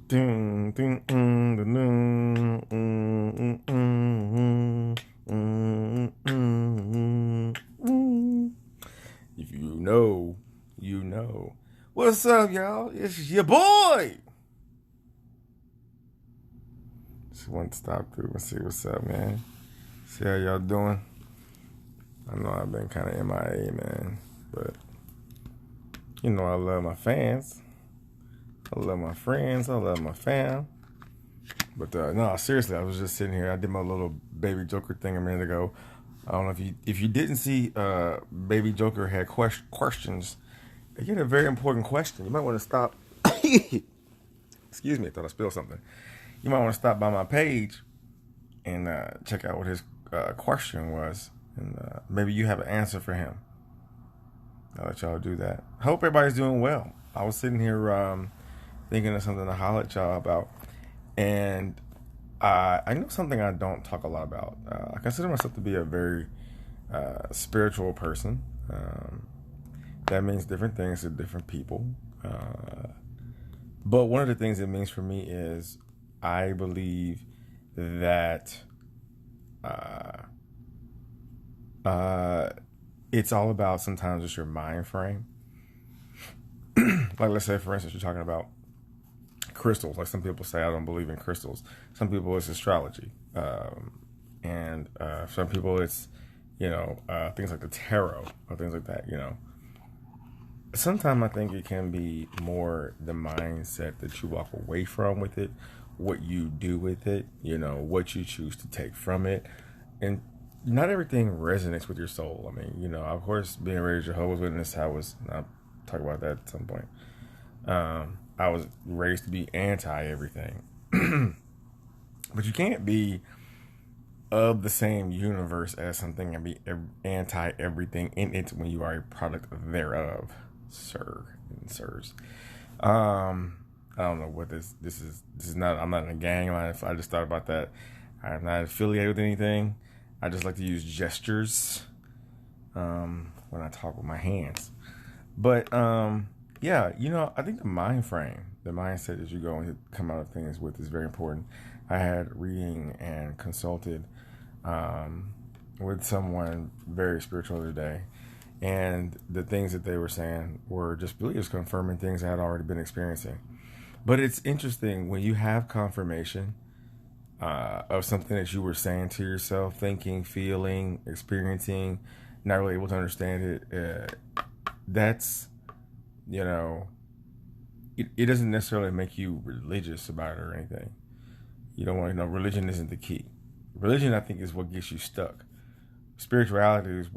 Ding, ding, ding, ding, If you know, you know. What's up, y'all? It's your boy. Just want to stop through and see what's up, man. See how y'all doing. I know I've been kind of MIA, man, but you know I love my fans. I love my friends. I love my fam. But no, seriously, I was just sitting here. I did my little Baby Joker thing a minute ago. I don't know if you didn't see, Baby Joker had questions. He had a very important question. You might want to stop. Excuse me, I thought I spilled something. You might want to stop by my page and check out what his question was, and maybe you have an answer for him. I'll let y'all do that. I hope everybody's doing well. I was sitting here thinking of something to holler at y'all about. And I know something I don't talk a lot about. I consider myself to be a very spiritual person. That means different things to different people. But one of the things it means for me is I believe that it's all about sometimes just your mind frame. Like, let's say, for instance, you're talking about crystals. Like, some people say I don't believe in crystals. Some people it's astrology, and some people it's things like the tarot or things like that. Sometimes I think it can be more the mindset that you walk away from with it, what you do with it, what you choose to take from it, and not everything resonates with your soul. I mean, of course, being raised Jehovah's Witness, I'll talk about that at some point. I was raised to be anti everything. But you can't be of the same universe as something and be anti everything in it when you are a product thereof, sir and sirs. I don't know what this is. This is not. I'm not in a gang. I just thought about that. I'm not affiliated with anything. I just like to use gestures when I talk with my hands. But yeah, I think the mind frame, the mindset that you go and come out of things with is very important. I had reading and consulted with someone very spiritual today, and the things that they were saying were just really just confirming things I had already been experiencing. But it's interesting when you have confirmation of something that you were saying to yourself, thinking, feeling, experiencing, not really able to understand it. That's it doesn't necessarily make you religious about it or anything. You don't want to know. Religion isn't the key. Religion, I think, is what gets you stuck. Spirituality is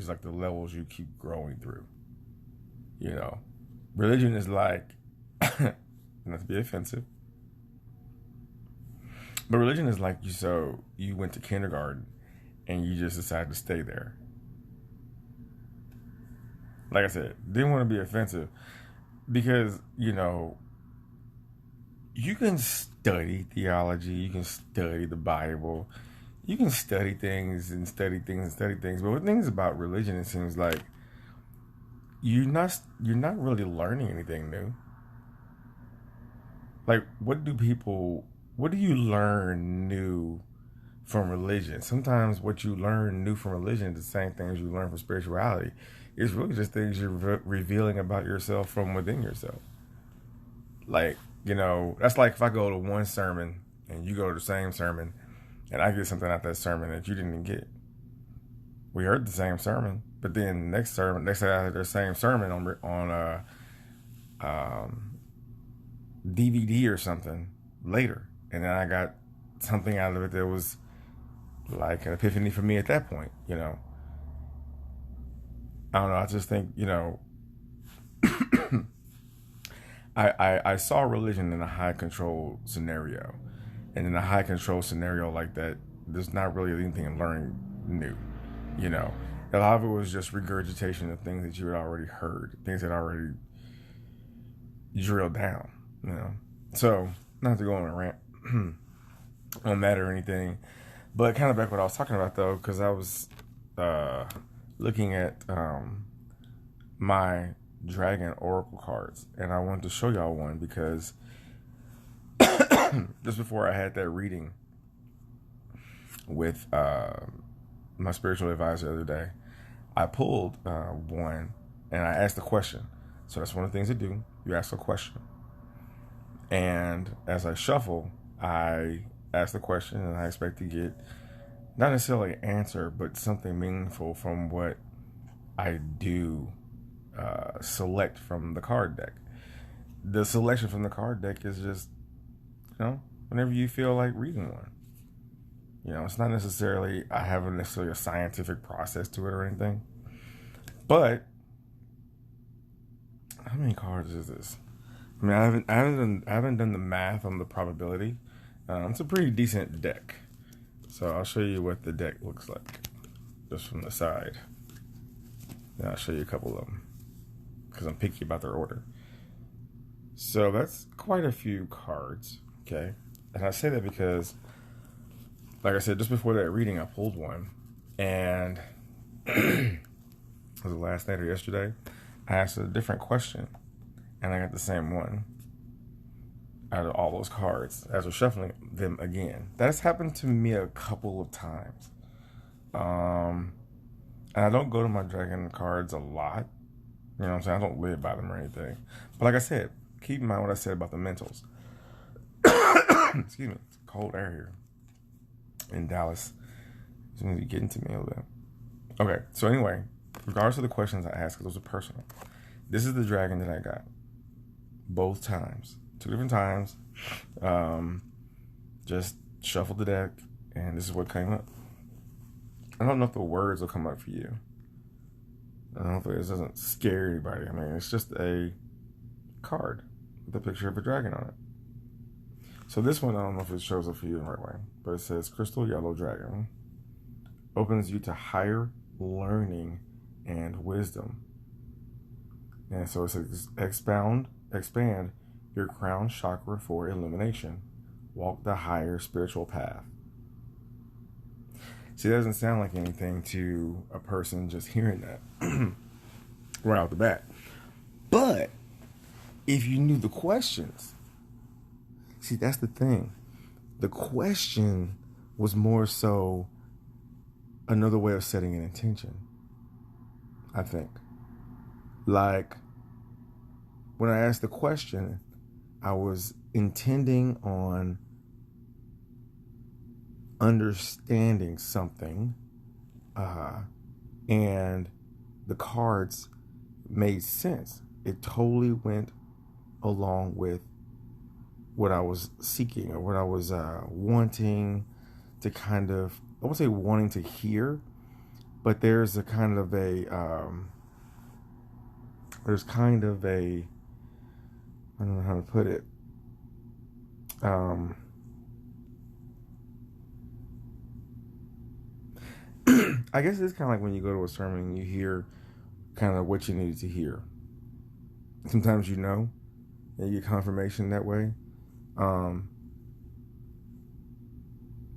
like the levels you keep growing through. Religion is like, not to be offensive, but religion is like you went to kindergarten and you just decided to stay there. Like I said, didn't want to be offensive because, you can study theology, you can study the Bible, you can study things and study things and study things. But with things about religion, it seems like you're not really learning anything new. Like, what do you learn new from religion? Sometimes what you learn new from religion is the same things you learn from spirituality. It's really just things you're revealing about yourself from within yourself. Like, that's like if I go to one sermon and you go to the same sermon and I get something out of that sermon that you didn't get. We heard the same sermon, but then next day after the same sermon on DVD or something later. And then I got something out of it that was like an epiphany for me at that point, I don't know. I just think, I saw religion in a high control scenario. And in a high control scenario like that, there's not really anything I'm learning new. A lot of it was just regurgitation of things that you had already heard, things that already drilled down, So, not to go on a rant on that or anything, but kind of back what I was talking about though, because I was looking at my dragon oracle cards, and I wanted to show y'all one because just before I had that reading with my spiritual advisor the other day, I pulled one and I asked a question. So that's one of the things to do. You ask a question. And as I shuffle, I ask the question and I expect to get not necessarily an answer, but something meaningful from what I do select from the card deck. The selection from the card deck is just, whenever you feel like reading one. It's not necessarily, I haven't necessarily a scientific process to it or anything. But how many cards is this? I mean, I haven't done the math on the probability. It's a pretty decent deck. So I'll show you what the deck looks like, just from the side. And I'll show you a couple of them, because I'm picky about their order. So that's quite a few cards, okay? And I say that because, like I said, just before that reading, I pulled one. And it was the last night or yesterday, I asked a different question. And I got the same one out of all those cards as we're shuffling them again. That's happened to me a couple of times. And I don't go to my dragon cards a lot. You know what I'm saying? I don't live by them or anything. But like I said, keep in mind what I said about the mentals. Excuse me. It's cold air here in Dallas. It's going to be getting to me a little bit. Okay. So anyway, regardless of the questions I asked, because those are personal, this is the dragon that I got. Both times. 2 different times. Just shuffled the deck, and this is what came up. I don't know if the words will come up for you. I don't know if this doesn't scare anybody. I mean, it's just a card with a picture of a dragon on it. So this one, I don't know if it shows up for you the right way, but it says Crystal Yellow Dragon. Opens you to higher learning and wisdom. And so it says expand your crown chakra for illumination. Walk the higher spiritual path. See, that doesn't sound like anything to a person just hearing that right off the bat. But if you knew the questions, see, that's the thing. The question was more so another way of setting an intention, I think. Like, when I asked the question, I was intending on understanding something, and the cards made sense. It totally went along with what I was seeking, or what I was wanting to kind of, I won't say wanting to hear, but there's a kind of a, I don't know how to put it. I guess it's kind of like when you go to a sermon and you hear kind of what you needed to hear. Sometimes and you get confirmation that way.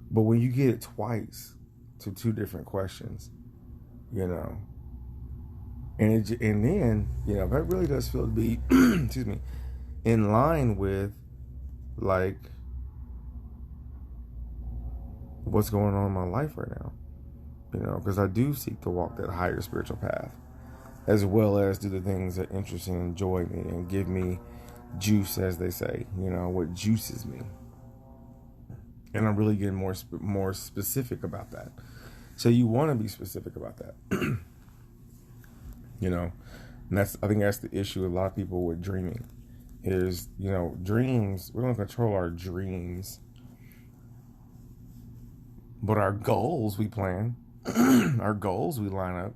But when you get it twice to 2 different questions, and then that really does feel to be, excuse me, in line with like what's going on in my life right now. Because I do seek to walk that higher spiritual path, as well as do the things that interest and enjoy me and give me juice, as they say, what juices me. And I'm really getting more specific about that. So you want to be specific about that. And I think that's the issue with a lot of people with dreaming is, dreams, we don't control our dreams, but our goals we plan. Our goals we line up.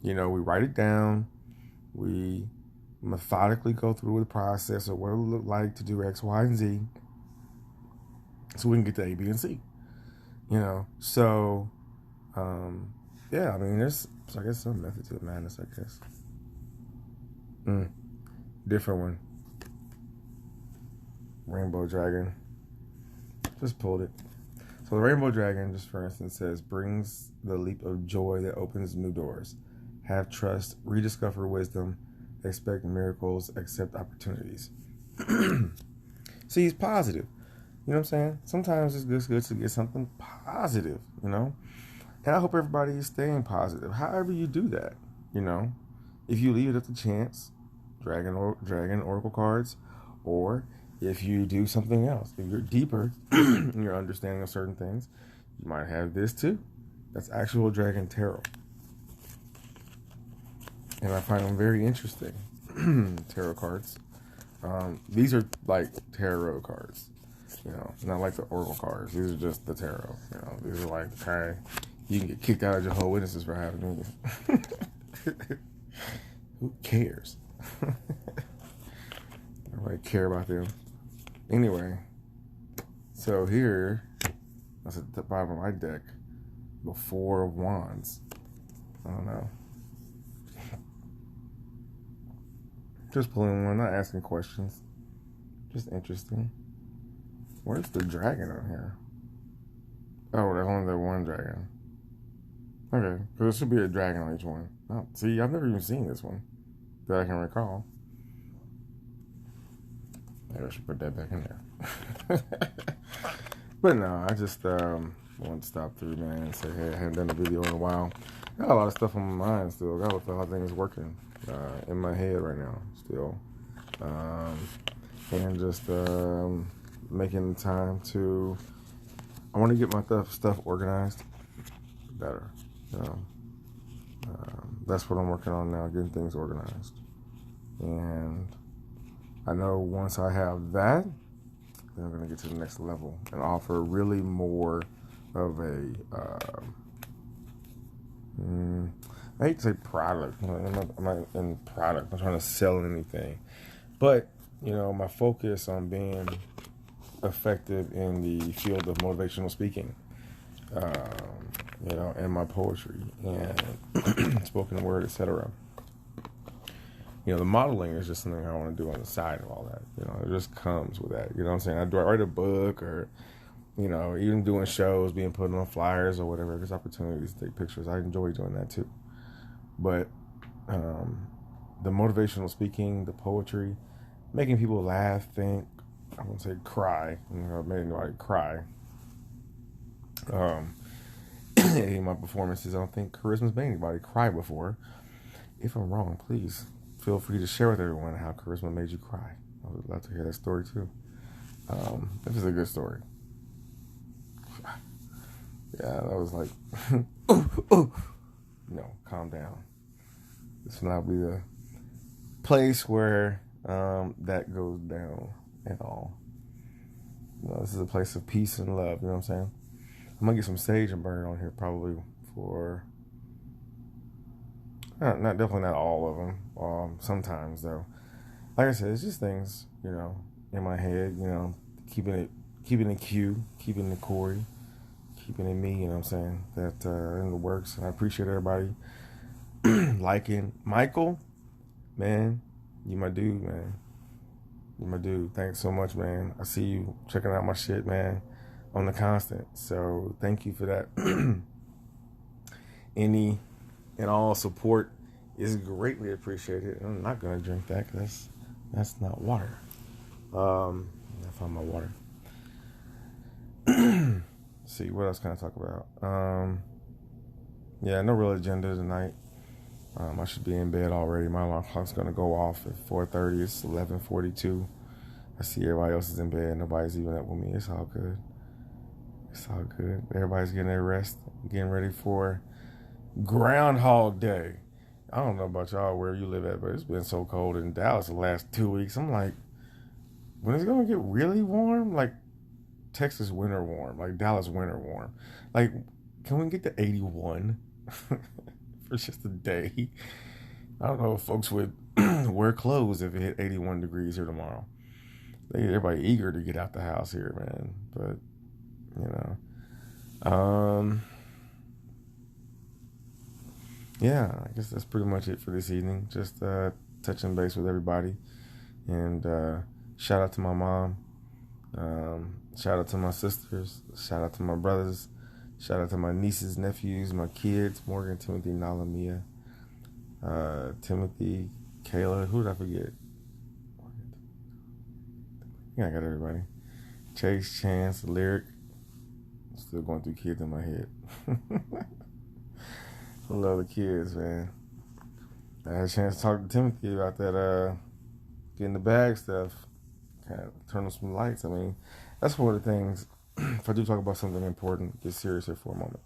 We write it down. We methodically go through the process of what it would look like to do X, Y, and Z, so we can get to A, B, and C. So, yeah, I mean, there's, I guess, some method to the madness, I guess. Different one. Rainbow Dragon. Just pulled it. So the Rainbow Dragon, just for instance, says, brings the leap of joy that opens new doors. Have trust, rediscover wisdom, expect miracles, accept opportunities. See, he's positive. You know what I'm saying? Sometimes it's just good to get something positive, you know? And I hope everybody is staying positive. However you do that, you know? If you leave it up to chance, dragon oracle cards, or if you do something else. If you're deeper in your understanding of certain things, you might have this too. That's actual dragon tarot. And I find them very interesting. Tarot cards. These are like tarot cards. You know, not like the oracle cards. These are just the tarot. You know, these are like, okay, you can get kicked out of Jehovah's Witnesses for having these. Who cares? Nobody care about them. Anyway, so here, that's at the bottom of my deck, the Four of Wands. I don't know. Just pulling one, not asking questions. Just interesting. Where's the dragon on here? Oh, there's only that one dragon. Okay, because there should be a dragon on each one. Oh, see, I've never even seen this one that I can recall. Maybe I should put that back in there. But no, I just wanted to stop through, man, and say, hey, I haven't done a video in a while. Got a lot of stuff on my mind still. Got a lot of things working in my head right now still. And just making time to, I want to get my stuff organized better. You know, that's what I'm working on now, getting things organized. And I know once I have that, then I'm going to get to the next level and offer really more of a, I hate to say product. I'm not in product. I'm trying to sell anything. But, you know, my focus on being effective in the field of motivational speaking, you know, and my poetry and spoken word, etc. You know, the modeling is just something I want to do on the side of all that. You know, it just comes with that. You know what I'm saying? I write a book, or, you know, even doing shows, being put on flyers or whatever. There's opportunities to take pictures. I enjoy doing that too. But the motivational speaking, the poetry, making people laugh, think, I won't say cry. You know, I've made anybody cry. In my performances, I don't think charisma's made anybody cry before. If I'm wrong, please feel free to share with everyone how charisma made you cry. I would love to hear that story too. If it's a good story. Yeah, that was like, no, calm down. This will not be the place where that goes down at all. You know, this is a place of peace and love. You know what I'm saying? I'm gonna get some sage and burn on here probably for. Definitely not all of them. Sometimes though, like I said, it's just things, you know, in my head. You know, keeping it Q, keeping it Corey, keeping it me. You know what I'm saying? That in the works, and I appreciate everybody liking. Michael, man, you my dude, man. You my dude. Thanks so much, man. I see you checking out my shit, man, on the constant. So thank you for that. Any and all support is greatly appreciated. I'm not gonna drink that because that's not water. I found my water. See, what else can I talk about? Yeah, no real agenda tonight. I should be in bed already. My alarm clock's gonna go off at 4:30. It's 11:42. I see everybody else is in bed. Nobody's even up with me. It's all good. It's all good. Everybody's getting their rest, getting ready for Groundhog Day. I don't know about y'all where you live at, but it's been so cold in Dallas the last 2 weeks. I'm like, when is it gonna get really warm? Like Texas winter warm, like Dallas winter warm. Like, can we get to 81 for just a day? I don't know if folks would wear clothes if it hit 81 degrees here tomorrow. Everybody eager to get out the house here, man. But you know, yeah, I guess that's pretty much it for this evening. Just touching base with everybody. And shout out to my mom. Shout out to my sisters. Shout out to my brothers. Shout out to my nieces, nephews, my kids, Morgan, Timothy, Nala, Mia, Timothy, Kayla. Who did I forget? Yeah, I got everybody. Chase, Chance, Lyric. Still going through kids in my head. I love the kids, man. I had a chance to talk to Timothy about that getting the bag stuff. Kind of turn on some lights. I mean, that's one of the things. If I do talk about something important, get serious here for a moment.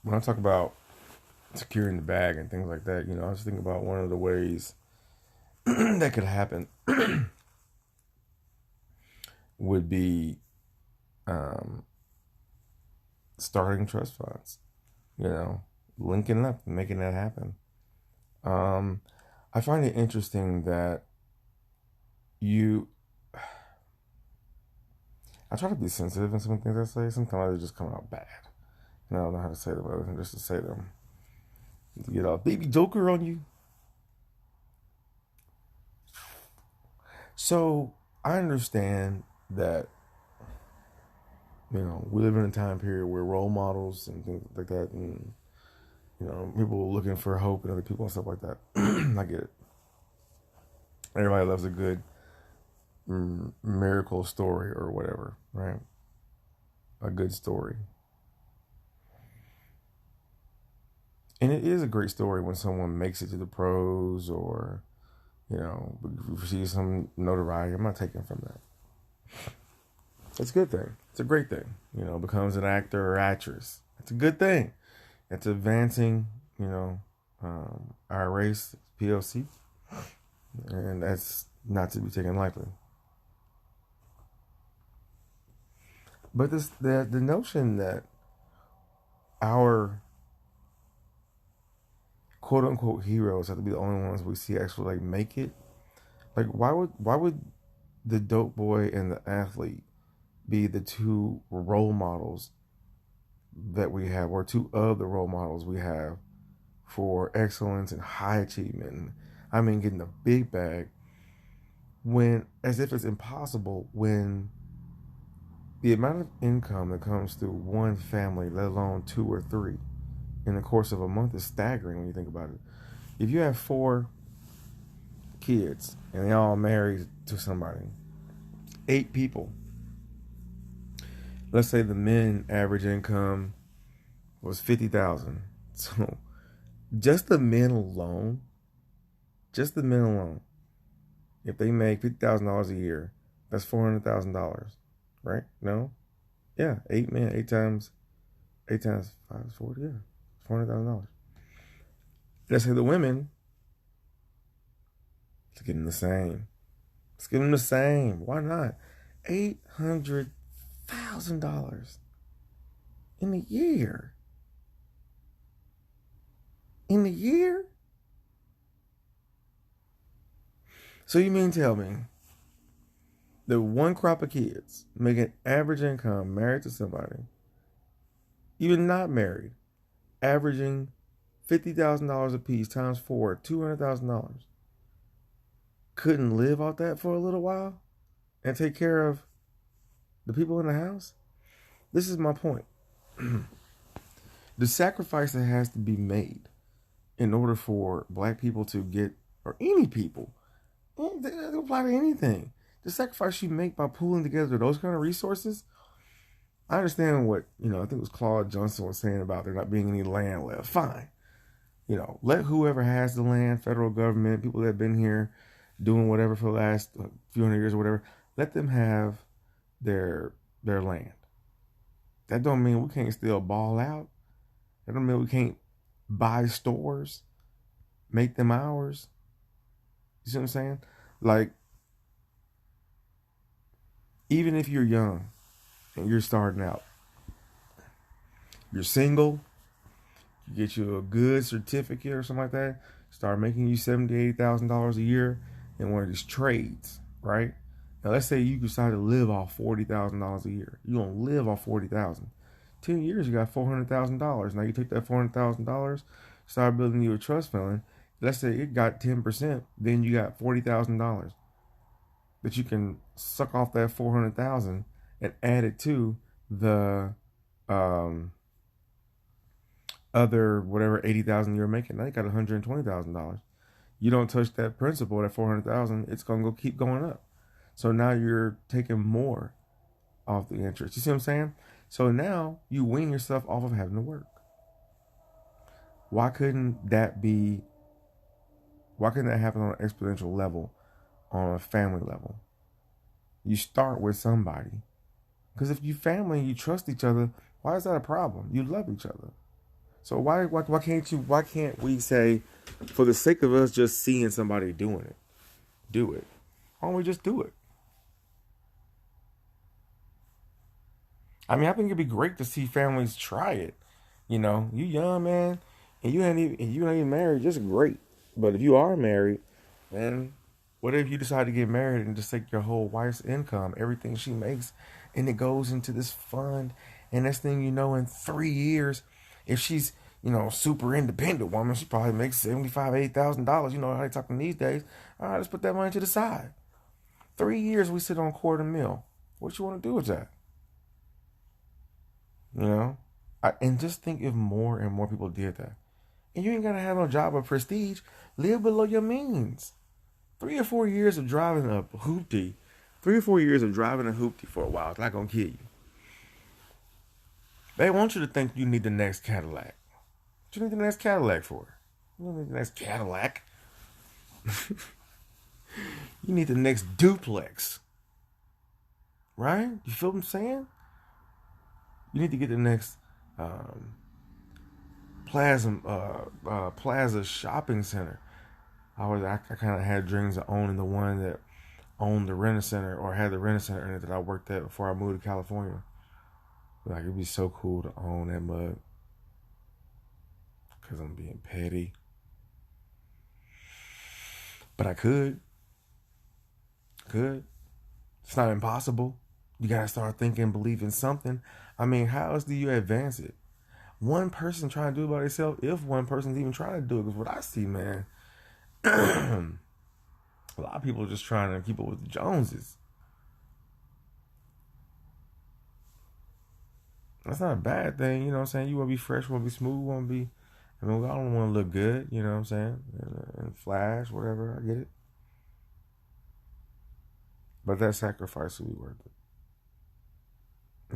When I talk about securing the bag and things like that, I was thinking about one of the ways that could happen would be starting trust funds, linking up and making that happen. I find it interesting that I try to be sensitive in some things I say. Sometimes they just come out bad. And I don't know how to say them other than just to say them. To get a baby joker on you. So I understand that, we live in a time period where role models and things like that, and, people looking for hope in other people and stuff like that. I get it. Everybody loves a good miracle story or whatever, right? A good story. And it is a great story when someone makes it to the pros or, receives some notoriety. I'm not taking from that. It's a good thing. It's a great thing. Becomes an actor or actress. It's a good thing. It's advancing, our race, POC. And that's not to be taken lightly. But the notion that our quote unquote heroes have to be the only ones we see actually make it. Like why would the dope boy and the athlete be the two role models that we have, or two of the role models we have for excellence and high achievement? I mean, getting a big bag, when as if it's impossible, when the amount of income that comes through one family, let alone two or three, in the course of a month is staggering when you think about it. If you have 4 kids and they all married to somebody, 8 people. Let's say the men average income was $50,000. So just the men alone, if they make $50,000 a year, that's $400,000, right? No, yeah, 8 men, 8 times 5 is 40, yeah, $400,000. Let's say the women, let's give them the same. Let's give them the same. Why not? $800,000 in a year. In a year? So you mean tell me that one crop of kids make an average income, married to somebody, even not married, averaging $50,000 a piece times 4, $200,000, couldn't live off that for a little while and take care of the people in the house? This is my point. The sacrifice that has to be made in order for black people to get, or any people, they apply to anything. The sacrifice you make by pooling together those kind of resources. I understand what, I think it was Claude Johnson was saying about there not being any land left. Fine. Let whoever has the land, federal government, people that have been here doing whatever for the last few hundred years or whatever, let them have their land. That don't mean we can't still ball out. That don't mean we can't buy stores, make them ours. You see what I'm saying? Like, even if you're young and you're starting out, you're single, you get you a good certificate or something like that, start making you $70,000, $80,000 a year in one of these trades, right? Now let's say you decide to live off $40,000 a year. You're gonna live off $40,000. 10 years, you got $400,000. Now you take that $400,000, start building you a trust fund. Let's say it got 10%, then you got $40,000 that you can suck off that $400,000 and add it to the other whatever $80,000 you're making. Now you got $120,000. You don't touch that principal, that 400,000, it's gonna go keep going up. So now you're taking more off the interest. You see what I'm saying? So now you wean yourself off of having to work. Why couldn't that be? Why couldn't that happen on an exponential level, on a family level? You start with somebody, because if you family, you trust each other. Why is that a problem? You love each other. So why can't we say, for the sake of us just seeing somebody doing it, do it? Why don't we just do it? I mean, I think it'd be great to see families try it. You know, you young man, and you ain't even married, just great. But if you are married, then what if you decide to get married and just take your whole wife's income, everything she makes, and it goes into this fund, and next thing you know, in 3 years, if she's super independent woman, she probably makes $75,000, $80,000. You know how they talking these days. All right, let's put that money to the side. 3 years we sit on $250,000. What you want to do with that? You know, and just think if more and more people did that. And you ain't gotta have no job of prestige. Live below your means. 3 or 4 years of driving a hoopty, 3 or 4 years of driving a hoopty for a while, it's not gonna kill you. They want you to think you need the next Cadillac. What you need the next Cadillac for? You don't need the next Cadillac. You need the next duplex. Right? You feel what I'm saying? You need to get the next Plaza shopping center. I kind of had dreams of owning the one that owned the rent center, or had the rent center in it that I worked at before I moved to California. Like, it'd be so cool to own that mug. Because I'm being petty. But I could. It's not impossible. You gotta start thinking, believing something. I mean, how else do you advance it? One person trying to do it by themselves, if one person's even trying to do it. Because what I see, man, a lot of people are just trying to keep up with the Joneses. That's not a bad thing, you know what I'm saying? You want to be fresh, want to be smooth, want to be, I mean, I don't want to look good, you know what I'm saying? And flash, whatever, I get it. But that sacrifice will be worth it.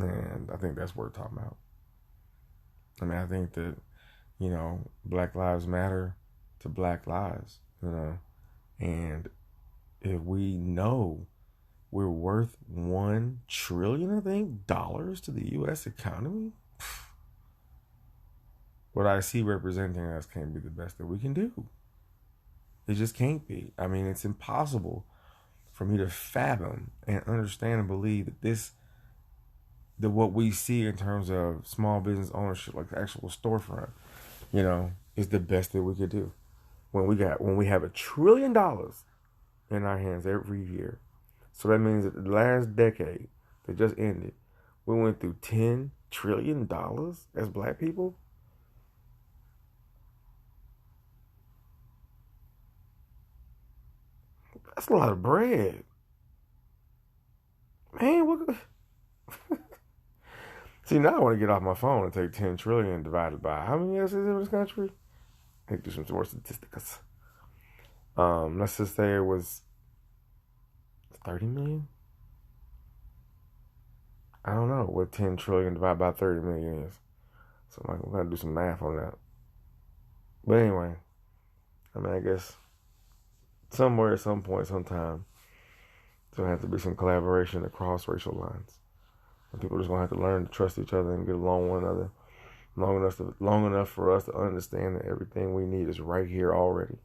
And I think that's worth talking about. I mean, I think that, Black Lives Matter to Black lives, and if we know we're worth $1 trillion, I think, dollars to the U.S. economy, what I see representing us can't be the best that we can do. It just can't be. I mean, it's impossible for me to fathom and understand and believe that what we see in terms of small business ownership, like the actual storefront, is the best that we could do. When we have $1 trillion in our hands every year. So that means that the last decade that just ended, we went through $10 trillion as black people. That's a lot of bread. Man, what? See, now I want to get off my phone and take 10 trillion divided by how many years is in this country? I need to do some more statistics. Let's just say it was 30 million. I don't know what 10 trillion divided by 30 million is. So I'm going to do some math on that. But anyway, I mean, I guess somewhere, at some point, sometime, there's going to have to be some collaboration across racial lines. And people are just going to have to learn to trust each other and get along with one another long enough for us to understand that everything we need is right here already.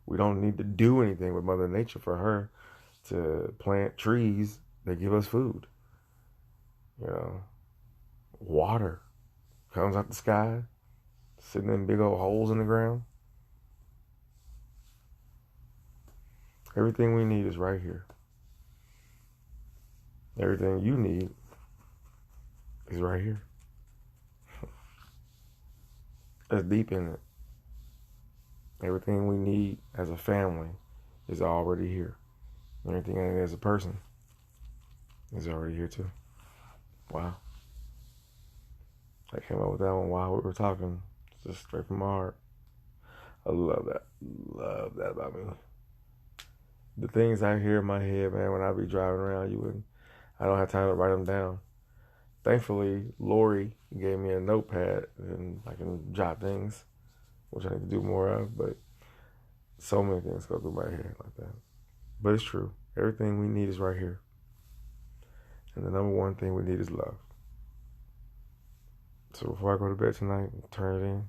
We don't need to do anything with Mother Nature for her to plant trees that give us food. Water comes out the sky, sitting in big old holes in the ground. Everything we need is right here. Everything you need is right here. That's deep in it. Everything we need as a family is already here. Everything I need as a person is already here too. Wow. I came up with that one while we were talking. Just straight from my heart. I love that. Love that about me. The things I hear in my head, man, when I be driving around, I don't have time to write them down. Thankfully, Lori gave me a notepad and I can jot things, which I need to do more of, but so many things go through my head like that. But it's true. Everything we need is right here. And the number one thing we need is love. So before I go to bed tonight, turn it in.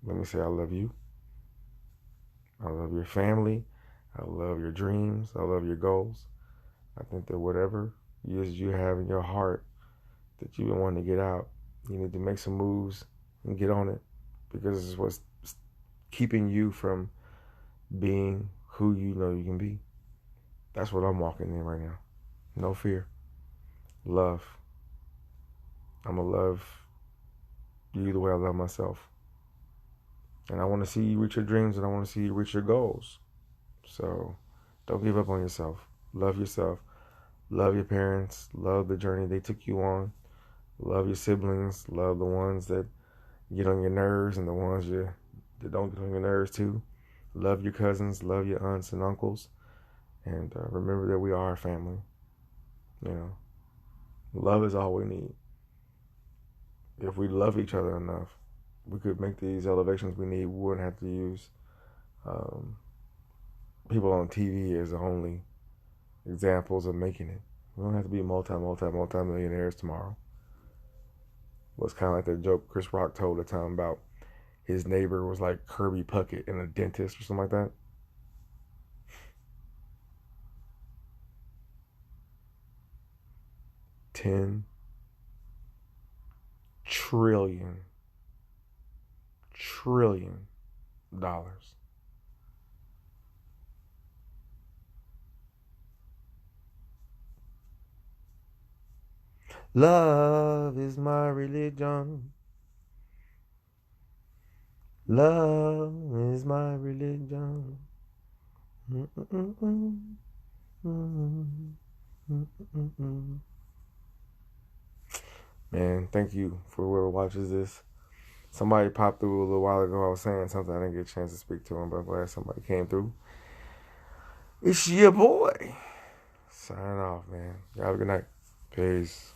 Let me say I love you. I love your family. I love your dreams. I love your goals. I think that whatever you have in your heart that you've been wanting to get out, you need to make some moves and get on it, because it's what's keeping you from being who you know you can be. That's what I'm walking in right now. No fear. Love. I'm going to love you the way I love myself. And I want to see you reach your dreams, and I want to see you reach your goals. So don't give up on yourself. Love yourself. Love your parents. Love the journey they took you on. Love your siblings. Love the ones that get on your nerves and the ones that don't get on your nerves too. Love your cousins. Love your aunts and uncles. And remember that we are a family. You know, love is all we need. If we love each other enough, we could make these elevations we need. We wouldn't have to use people on TV as the only examples of making it. We don't have to be multi-millionaires tomorrow. Well, it's kind of like that joke Chris Rock told a time about his neighbor was like Kirby Puckett and a dentist or something like that. $10 trillion. Love is my religion. Love is my religion. Man, thank you for whoever watches this. Somebody popped through a little while ago. I was saying something. I didn't get a chance to speak to him, but I'm glad somebody came through. It's your boy. Signing off, man. Y'all have a good night. Peace.